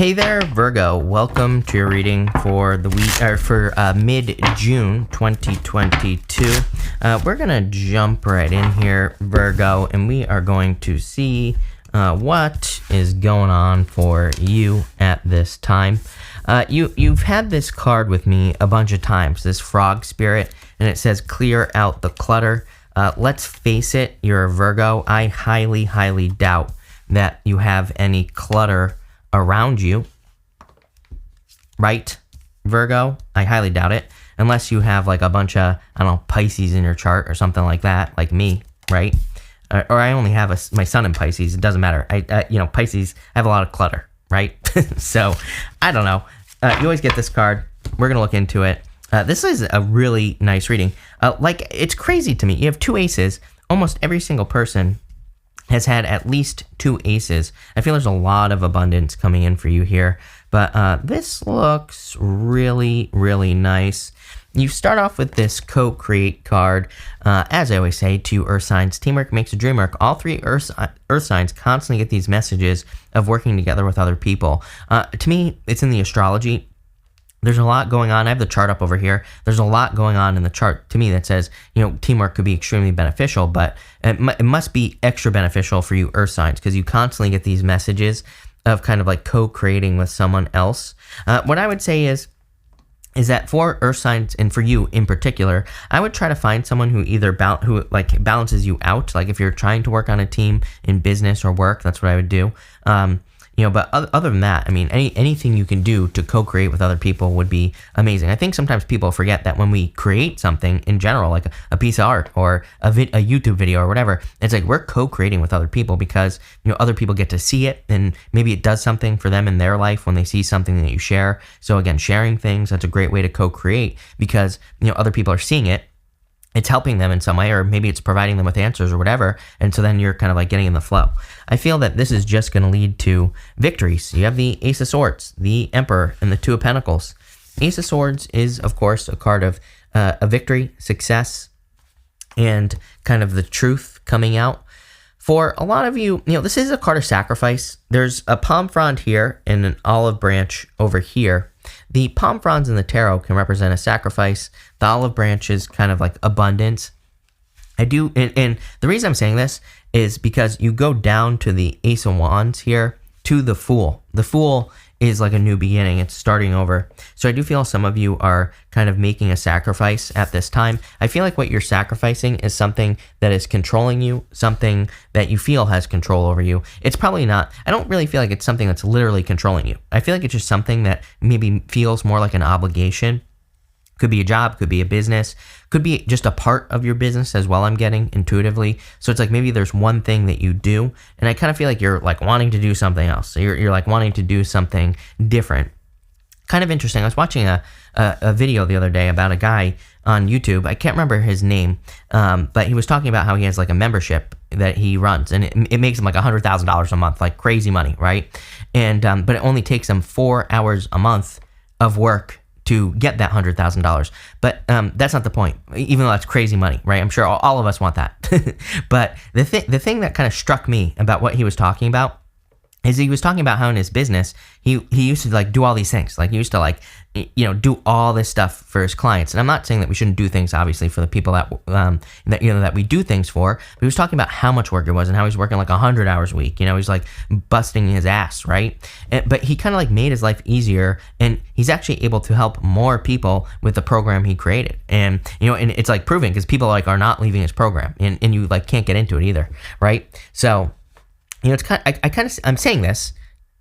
Hey there, Virgo. Welcome to your reading for the week, or for mid-June 2022. We're gonna jump right in here, Virgo, and we are going to see what is going on for you at this time. You've had this card with me a bunch of times, this frog spirit, and it says clear out the clutter. Let's face it, you're a Virgo. I highly doubt that you have any clutter around you, right, Virgo? I highly doubt it, unless you have like a bunch of, I don't know, Pisces in your chart or something like that, like me, right? Or I only have my sun in Pisces. It doesn't matter. Pisces, I have a lot of clutter, right? So I don't know. You always get this card. We're gonna look into it. This is a really nice reading. It's crazy to me. You have two aces. Almost every single person has had at least two aces. I feel there's a lot of abundance coming in for you here, but this looks really nice. You start off with this co-create card. As I always say to you Earth signs, teamwork makes a dream work. All three Earth signs constantly get these messages of working together with other people. To me, it's in the astrology. There's a lot going on. I have the chart up over here. There's a lot going on in the chart to me that says, teamwork could be extremely beneficial, but it must be extra beneficial for you Earth signs because you constantly get these messages of kind of like co-creating with someone else. What I would say is that for Earth signs and for you in particular, I would try to find someone who either balances you out. Like if you're trying to work on a team in business or work, that's what I would do. But other than that, I mean, anything you can do to co-create with other people would be amazing. I think sometimes people forget that when we create something in general, like a piece of art or a YouTube video or whatever, it's like we're co-creating with other people because, other people get to see it and maybe it does something for them in their life when they see something that you share. So again, sharing things, that's a great way to co-create because, other people are seeing it. It's helping them in some way, or maybe it's providing them with answers or whatever. And so then you're kind of like getting in the flow. I feel that this is just going to lead to victories. You have the Ace of Swords, the Emperor, and the Two of Pentacles. Ace of Swords is, of course, a card of a victory, success, and kind of the truth coming out. For a lot of you, this is a card of sacrifice. There's a palm frond here and an olive branch over here. The palm fronds in the tarot can represent a sacrifice. The olive branch is kind of like abundance. And the reason I'm saying this is because you go down to the Ace of Wands here to the Fool. The Fool is like a new beginning. It's starting over. So I do feel some of you are kind of making a sacrifice at this time. I feel like what you're sacrificing is something that is controlling you, something that you feel has control over you. It's probably not. I don't really feel like it's something that's literally controlling you. I feel like it's just something that maybe feels more like an obligation. Could be a job, could be a business, could be just a part of your business as well, I'm getting intuitively. So it's like maybe there's one thing that you do, and I kind of feel like you're like wanting to do something else. So you're like wanting to do something different. Kind of interesting. I was watching a video the other day about a guy on YouTube. I can't remember his name, but he was talking about how he has like a membership that he runs, and it makes him like $100,000 a month, like crazy money, right? And but it only takes him 4 hours a month of work to get that $100,000. But that's not the point, even though that's crazy money, right? I'm sure all of us want that. But the thing that kind of struck me about what he was talking about is he was talking about how in his business, he used to like do all these things. Like he used to like, do all this stuff for his clients. And I'm not saying that we shouldn't do things, obviously, for the people that we do things for. But he was talking about how much work it was and how he's working like 100 hours a week. He's like busting his ass, right? But he kind of like made his life easier, and he's actually able to help more people with the program he created. And and it's like proven because people like are not leaving his program, and you like can't get into it either, right? So it's kind of, I'm saying this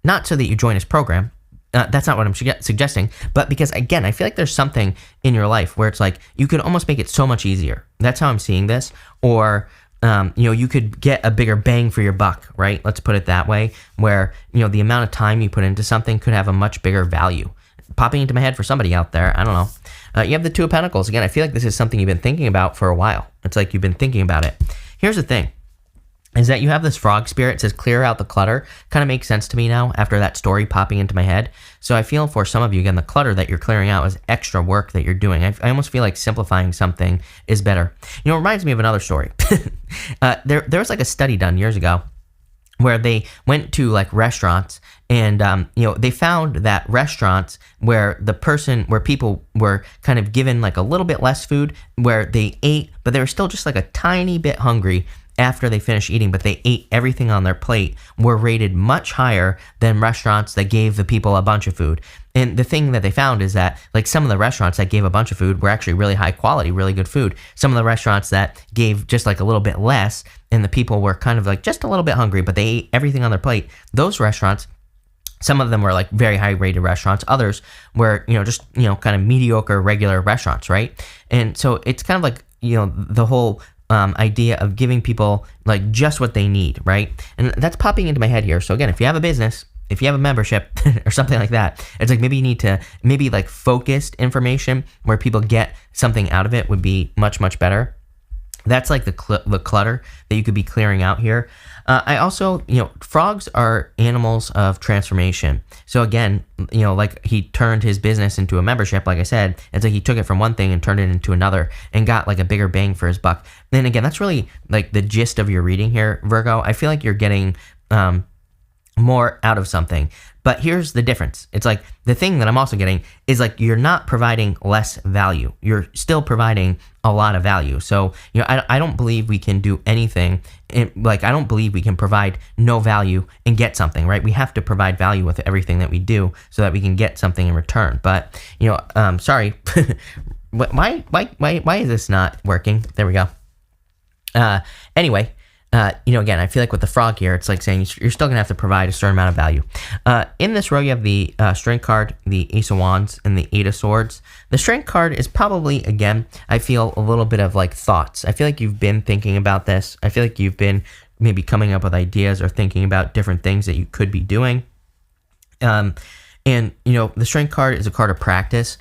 not so that you join his program. That's not what I'm suggesting, but because again, I feel like there's something in your life where it's like you could almost make it so much easier. That's how I'm seeing this. Or you could get a bigger bang for your buck, right? Let's put it that way, where the amount of time you put into something could have a much bigger value. Popping into my head for somebody out there, I don't know. You have the Two of Pentacles. Again, I feel like this is something you've been thinking about for a while. It's like you've been thinking about it. Here's the thing. Is that you have this frog spirit. It says clear out the clutter. Kind of makes sense to me now after that story popping into my head. So I feel for some of you, again, the clutter that you're clearing out is extra work that you're doing. I almost feel like simplifying something is better. It reminds me of another story. There was like a study done years ago where they went to like restaurants and they found that restaurants where people were kind of given like a little bit less food, where they ate but they were still just like a tiny bit hungry after they finished eating, but they ate everything on their plate, were rated much higher than restaurants that gave the people a bunch of food. And the thing that they found is that like some of the restaurants that gave a bunch of food were actually really high quality, really good food. Some of the restaurants that gave just like a little bit less and the people were kind of like just a little bit hungry, but they ate everything on their plate, those restaurants, some of them were like very high rated restaurants. Others were, just, kind of mediocre, regular restaurants, right? And so it's kind of like, the whole idea of giving people like just what they need, right? And that's popping into my head here. So again, if you have a business, if you have a membership or something like that, it's like maybe you need to, like focused information where people get something out of it would be much, much better. That's like the clutter that you could be clearing out here. I also, frogs are animals of transformation. So again, like he turned his business into a membership, like I said, it's like he took it from one thing and turned it into another and got like a bigger bang for his buck. And again, that's really like the gist of your reading here, Virgo. I feel like you're getting more out of something. But here's the difference. It's like the thing that I'm also getting is like you're not providing less value. You're still providing a lot of value. So, I don't believe we can do anything. I don't believe we can provide no value and get something, right? We have to provide value with everything that we do so that we can get something in return. But, sorry. Why is this not working? There we go. Anyway. Again, I feel like with the frog here, it's like saying you're still going to have to provide a certain amount of value. In this row, you have the Strength card, the Ace of Wands, and the Eight of Swords. The Strength card is probably, again, I feel a little bit of like thoughts. I feel like you've been thinking about this. I feel like you've been maybe coming up with ideas or thinking about different things that you could be doing. And the Strength card is a card of practice.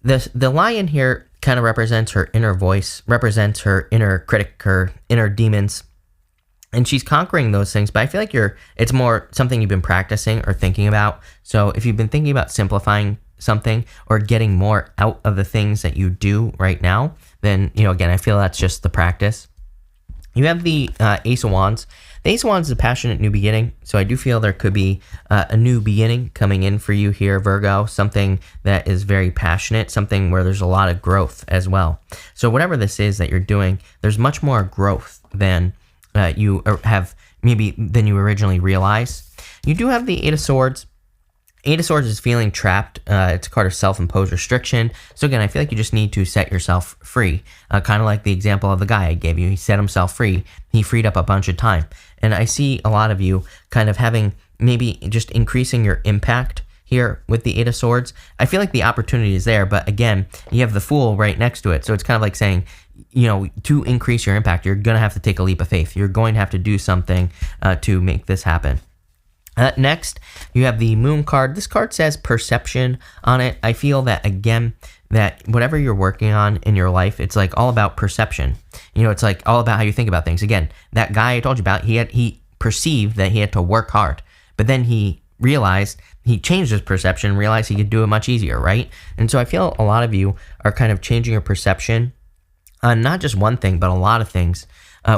The lion here kind of represents her inner voice, represents her inner critic, her inner demons. And she's conquering those things, but I feel like it's more something you've been practicing or thinking about. So if you've been thinking about simplifying something or getting more out of the things that you do right now, then, again, I feel that's just the practice. You have the Ace of Wands. The Ace of Wands is a passionate new beginning. So I do feel there could be a new beginning coming in for you here, Virgo, something that is very passionate, something where there's a lot of growth as well. So whatever this is that you're doing, there's much more growth than you than you originally realized. You do have the Eight of Swords. Eight of Swords is feeling trapped. It's a card of self-imposed restriction. So again, I feel like you just need to set yourself free. Kind of like the example of the guy I gave you. He set himself free. He freed up a bunch of time. And I see a lot of you kind of having maybe just increasing your impact here with the Eight of Swords. I feel like the opportunity is there, but again, you have the Fool right next to it. So it's kind of like saying, to increase your impact, you're going to have to take a leap of faith. You're going to have to do something to make this happen. Next, you have the Moon card. This card says perception on it. I feel that, again, that whatever you're working on in your life, it's like all about perception. It's like all about how you think about things. Again, that guy I told you about, he perceived that he had to work hard, but then he realized, he changed his perception and realized he could do it much easier, right? And so I feel a lot of you are kind of changing your perception on not just one thing, but a lot of things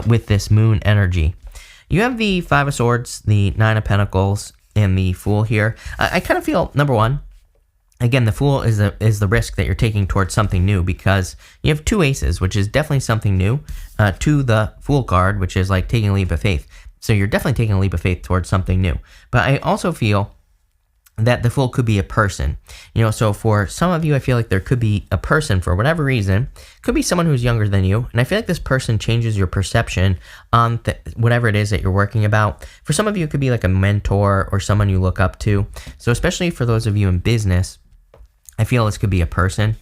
with this Moon energy. You have the Five of Swords, the Nine of Pentacles, and the Fool here. I kind of feel, number one, again, the Fool is the risk that you're taking towards something new, because you have two aces, which is definitely something new, to the Fool card, which is like taking a leap of faith. So you're definitely taking a leap of faith towards something new. But I also feel that the Fool could be a person. So for some of you, I feel like there could be a person for whatever reason. Could be someone who's younger than you. And I feel like this person changes your perception on whatever it is that you're working about. For some of you, it could be like a mentor or someone you look up to. So especially for those of you in business, I feel this could be a person.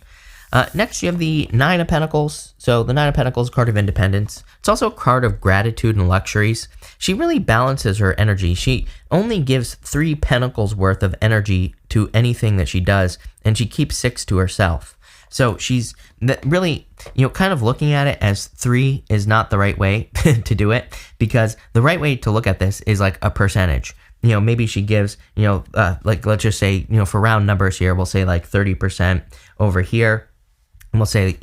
Next, you have the Nine of Pentacles. So the Nine of Pentacles, card of independence. It's also a card of gratitude and luxuries. She really balances her energy. She only gives 3 pentacles worth of energy to anything that she does, and she keeps 6 to herself. So she's really, kind of looking at it as 3 is not the right way to do it, because the right way to look at this is like a percentage. Maybe she gives, like, let's just say, for round numbers here, we'll say like 30% over here. And we'll say,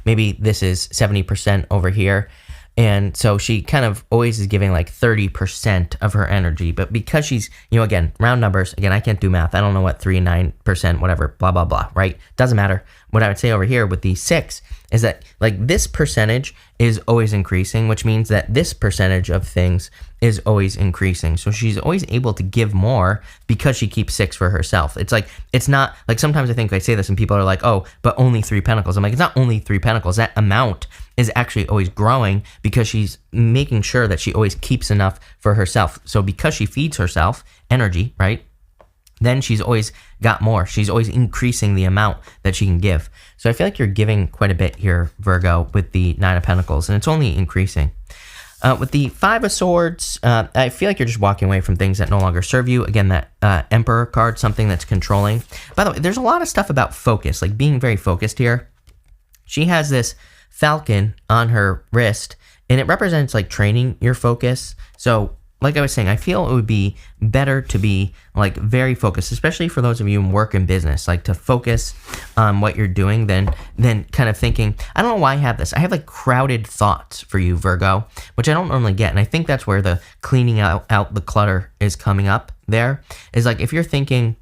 maybe this is 70% over here. And so she kind of always is giving like 30% of her energy. But because she's, again, round numbers, again, I can't do math. I don't know what 3 and 9%, whatever, blah, blah, blah, right? Doesn't matter. What I would say over here with the 6 is that like this percentage is always increasing, which means that this percentage of things is always increasing. So she's always able to give more because she keeps 6 for herself. It's like, it's not like sometimes I think I say this and people are like, oh, but only 3 pentacles. I'm like, it's not only 3 pentacles. That amount is actually always growing because she's making sure that she always keeps enough for herself. So because she feeds herself energy, right? Then she's always got more. She's always increasing the amount that she can give. So I feel like you're giving quite a bit here, Virgo, with the 9 of Pentacles, and it's only increasing. With the 5 of Swords, I feel like you're just walking away from things that no longer serve you. Again, that Emperor card, something that's controlling. By the way, there's a lot of stuff about focus, like being very focused here. She has this falcon on her wrist, and it represents like training your focus. So like I was saying, I feel it would be better to be like very focused, especially for those of you in work and business, like to focus on what you're doing than kind of thinking, I don't know why I have this. I have like crowded thoughts for you, Virgo, which I don't normally get. And I think that's where the cleaning out the clutter is coming up there. Is like if you're thinking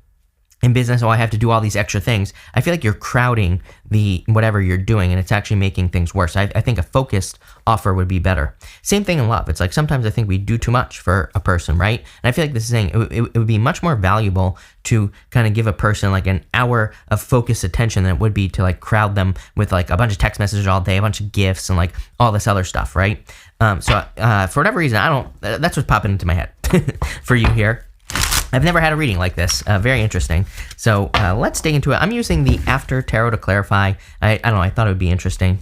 in business, oh, I have to do all these extra things, I feel like you're crowding the whatever you're doing and it's actually making things worse. I think a focused offer would be better. Same thing in love. It's like sometimes I think we do too much for a person, right? And I feel like this is saying it would be much more valuable to kind of give a person like an hour of focused attention than it would be to like crowd them with like a bunch of text messages all day, a bunch of gifts and like all this other stuff, right? So for whatever reason, that's what's popping into my head for you here. I've never had a reading like this. Very interesting. So let's dig into it. I'm using the After Tarot to clarify. I don't know. I thought it would be interesting.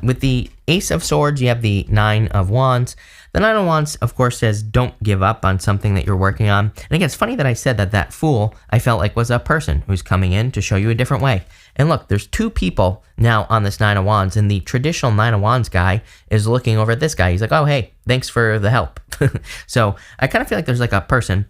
With the Ace of Swords, you have the 9 of Wands. The 9 of Wands, of course, says don't give up on something that you're working on. And again, it's funny that I said that Fool, I felt like was a person who's coming in to show you a different way. And look, there's 2 people now on this 9 of Wands, and the traditional 9 of Wands guy is looking over at this guy. He's like, oh, hey, thanks for the help. So I kind of feel like there's like a person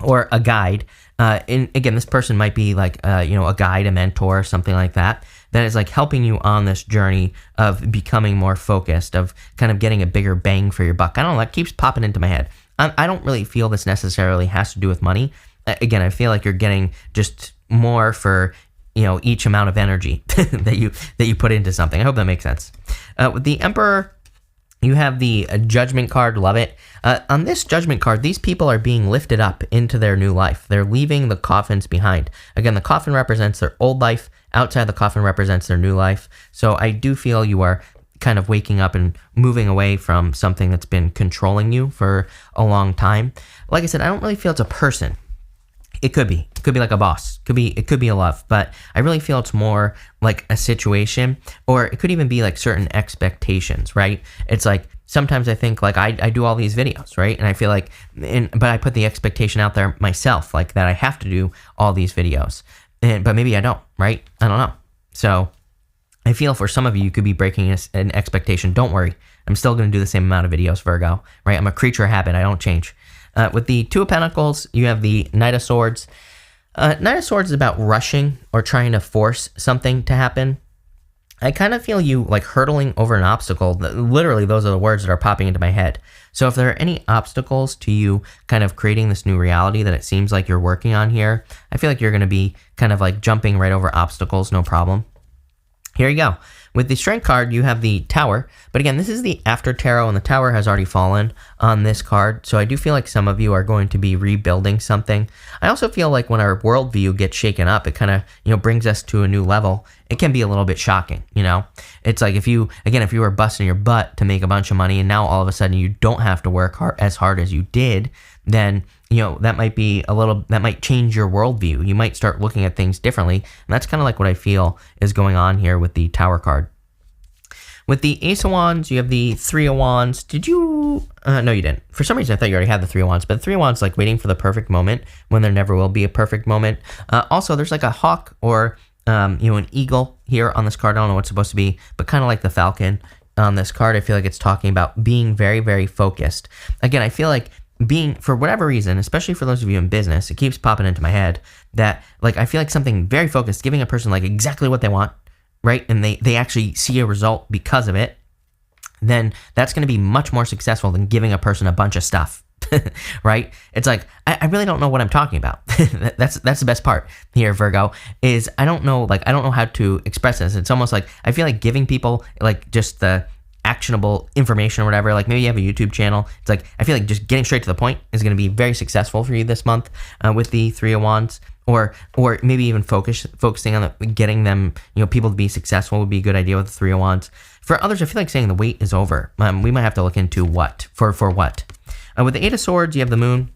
or a guide. And again, this person might be like, a guide, a mentor, something like that is like helping you on this journey of becoming more focused, of kind of getting a bigger bang for your buck. I don't know, that keeps popping into my head. I don't really feel this necessarily has to do with money. Again, I feel like you're getting just more for, each amount of energy that you put into something. I hope that makes sense. With the Emperor, you have the Judgment card. Love it. On this Judgment card, these people are being lifted up into their new life. They're leaving the coffins behind. Again, the coffin represents their old life. Outside the coffin represents their new life. So I do feel you are kind of waking up and moving away from something that's been controlling you for a long time. Like I said, I don't really feel it's a person. It could be like a boss. It could be a love, but I really feel it's more like a situation, or it could even be like certain expectations, right? It's like sometimes I think like I do all these videos, right? And I feel like, but I put the expectation out there myself, like that I have to do all these videos, but maybe I don't, right? I don't know. So I feel for some of you, you could be breaking an expectation. Don't worry. I'm still going to do the same amount of videos, Virgo, right? I'm a creature of habit. I don't change. With the 2 of Pentacles, you have the Knight of Swords. Knight of Swords is about rushing or trying to force something to happen. I kind of feel you like hurtling over an obstacle. Literally, those are the words that are popping into my head. So if there are any obstacles to you kind of creating this new reality that it seems like you're working on here, I feel like you're going to be kind of like jumping right over obstacles, no problem. Here you go. With the Strength card, you have the Tower. But again, this is the After Tarot, and the Tower has already fallen on this card. So I do feel like some of you are going to be rebuilding something. I also feel like when our worldview gets shaken up, it kind of, brings us to a new level. It can be a little bit shocking, It's like if you were busting your butt to make a bunch of money and now all of a sudden you don't have to work as hard as you did, then that might change your worldview. You might start looking at things differently. And that's kind of like what I feel is going on here with the Tower card. With the Ace of Wands, you have the 3 of Wands. Did you? No, you didn't. For some reason, I thought you already had the 3 of Wands. But the 3 of Wands is like waiting for the perfect moment when there never will be a perfect moment. Also, there's like a hawk or, an eagle here on this card. I don't know what it's supposed to be, but kind of like the falcon on this card. I feel like it's talking about being very, very focused. Again, I feel like being, for whatever reason, especially for those of you in business, it keeps popping into my head that like I feel like something very focused, giving a person like exactly what they want, right? And they actually see a result because of it. then that's going to be much more successful than giving a person a bunch of stuff. Right? It's like, I really don't know what I'm talking about. That's the best part here, Virgo, is I don't know how to express this. It's almost like, I feel like giving people like just the actionable information or whatever, like maybe you have a YouTube channel. It's like, I feel like just getting straight to the point is going to be very successful for you this month with the Three of Wands, or maybe even focusing on getting them, people to be successful would be a good idea with the Three of Wands. For others, I feel like saying the wait is over. We might have to look into what, for what. With the Eight of Swords, you have the Moon.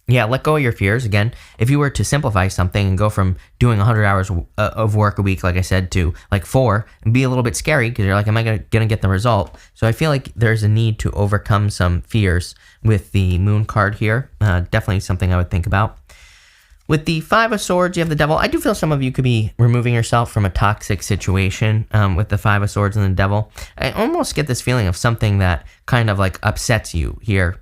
Yeah, let go of your fears. Again, if you were to simplify something and go from doing 100 hours of work a week, like I said, to like 4, and be a little bit scary because you're like, am I going to get the result? So I feel like there's a need to overcome some fears with the Moon card here. Definitely something I would think about. With the Five of Swords, you have the Devil. I do feel some of you could be removing yourself from a toxic situation with the Five of Swords and the Devil. I almost get this feeling of something that kind of like upsets you here.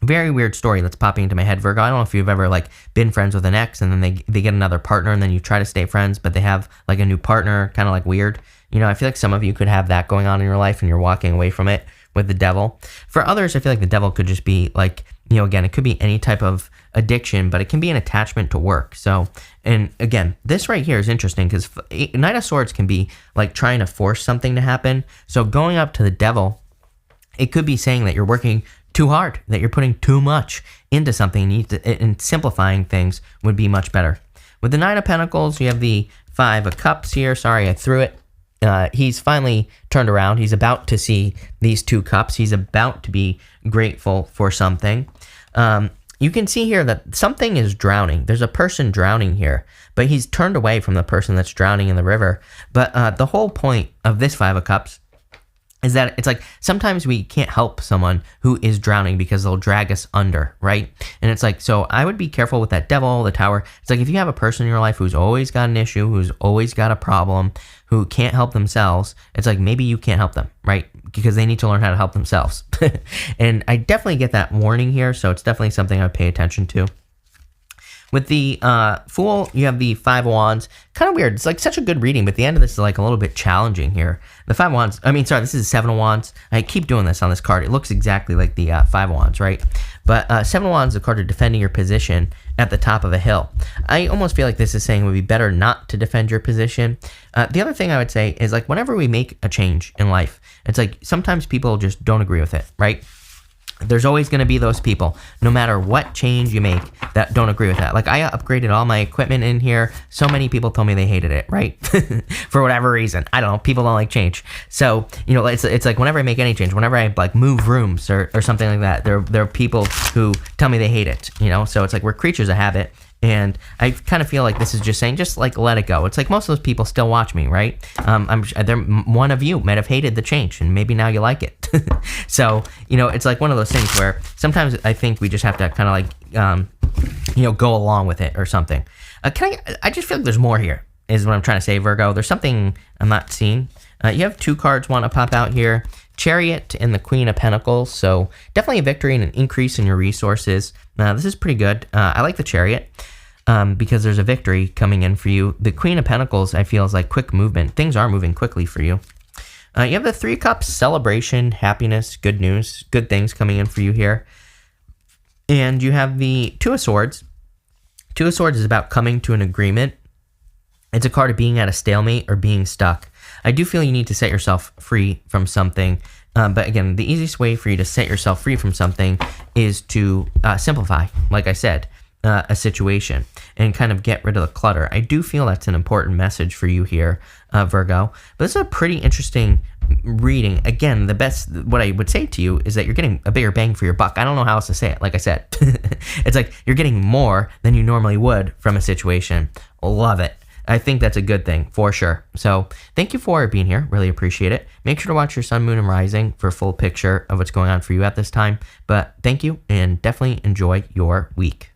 Very weird story that's popping into my head, Virgo. I don't know if you've ever like been friends with an ex and then they get another partner and then you try to stay friends, but they have like a new partner, kind of like weird. I feel like some of you could have that going on in your life and you're walking away from it with the Devil. For others, I feel like the Devil could just be like, again, it could be any type of addiction, but it can be an attachment to work. So, and again, this right here is interesting because Knight of Swords can be like trying to force something to happen. So going up to the Devil, it could be saying that you're working too hard, that you're putting too much into something, and simplifying things would be much better. With the Nine of Pentacles, you have the Five of Cups here. Sorry, I threw it. He's finally turned around. He's about to see these two cups. He's about to be grateful for something. You can see here that something is drowning. There's a person drowning here, but he's turned away from the person that's drowning in the river. But the whole point of this Five of Cups is that it's like sometimes we can't help someone who is drowning because they'll drag us under, right? And it's like, so I would be careful with that Devil, the Tower. It's like if you have a person in your life who's always got an issue, who's always got a problem, who can't help themselves, it's like maybe you can't help them, right? Because they need to learn how to help themselves. And I definitely get that warning here, so it's definitely something I would pay attention to. With the Fool, you have the Five of Wands. Kind of weird. It's like such a good reading, but the end of this is like a little bit challenging here. The Five of Wands, this is Seven of Wands. I keep doing this on this card. It looks exactly like the Five of Wands, right? But Seven of Wands is a card of defending your position at the top of a hill. I almost feel like this is saying it would be better not to defend your position. The other thing I would say is like whenever we make a change in life, it's like sometimes people just don't agree with it, right? There's always going to be those people, no matter what change you make, that don't agree with that. Like I upgraded all my equipment in here. So many people told me they hated it, right? For whatever reason. I don't know. People don't like change. So, it's like whenever I make any change, whenever I like move rooms or something like that, there are people who tell me they hate it, So it's like we're creatures of habit. And I kind of feel like this is just saying, just like let it go. It's like most of those people still watch me, right? One of you might have hated the change, and maybe now you like it. So it's like one of those things where sometimes I think we just have to kind of like go along with it or something. I just feel like there's more here, is what I'm trying to say, Virgo. There's something I'm not seeing. You have two cards want to pop out here. Chariot and the Queen of Pentacles. So definitely a victory and an increase in your resources. This is pretty good. I like the Chariot because there's a victory coming in for you. The Queen of Pentacles, I feel, is like quick movement. Things are moving quickly for you. You have the Three Cups, celebration, happiness, good news, good things coming in for you here. And you have the Two of Swords. Two of Swords is about coming to an agreement. It's a card of being at a stalemate or being stuck. I do feel you need to set yourself free from something. But again, the easiest way for you to set yourself free from something is to simplify, like I said, a situation and kind of get rid of the clutter. I do feel that's an important message for you here, Virgo. But this is a pretty interesting reading. Again, what I would say to you is that you're getting a bigger bang for your buck. I don't know how else to say it. Like I said, it's like you're getting more than you normally would from a situation. Love it. I think that's a good thing for sure. So thank you for being here. Really appreciate it. Make sure to watch your sun, moon, and rising for a full picture of what's going on for you at this time. But thank you and definitely enjoy your week.